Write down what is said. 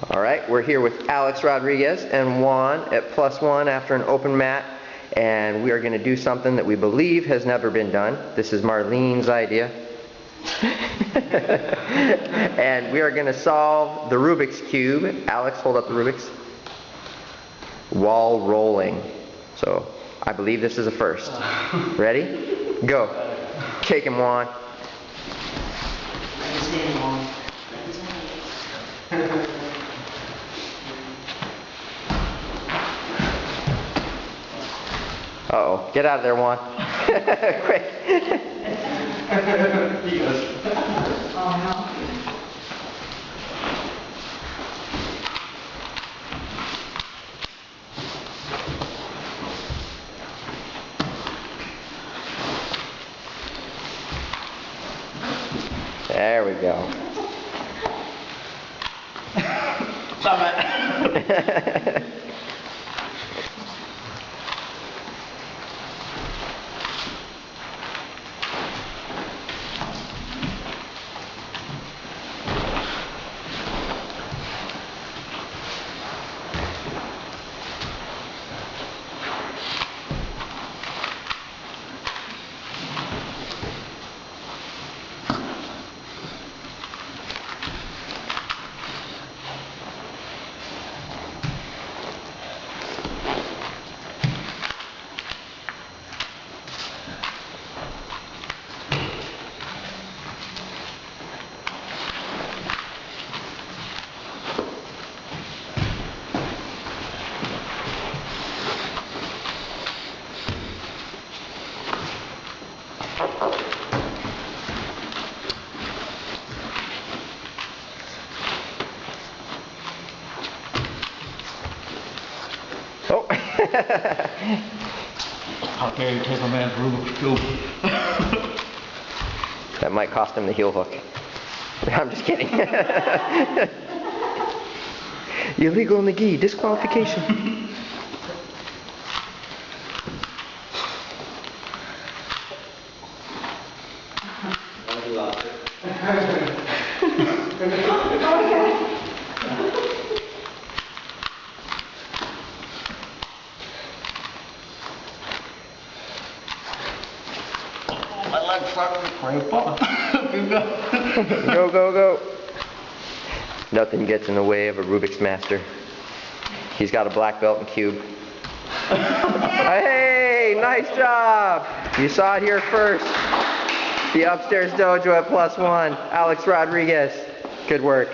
Alright, we're here with Alex Rodriguez and Juan at +1 after an open mat, and we are going to do something that we believe has never been done. This is Marlene's idea. And we are going to solve the Rubik's Cube. Alex, hold up the Rubik's. While rolling. So, I believe this is a first. Ready? Go. Take him, Juan. Uh-oh. Get out of there, Juan. Quick. He goes. Oh, no. There we go. Stop it. Oh. How dare you take a man's Rubik's Cube? That might cost him the heel hook. I'm just kidding. Illegal McGee, disqualification. My leg's starting to cramp up. Go, go, go. Nothing gets in the way of a Rubik's master. He's got a black belt in cube. Hey, nice job. You saw it here first. The upstairs dojo at +1. Alex Rodriguez. Good work.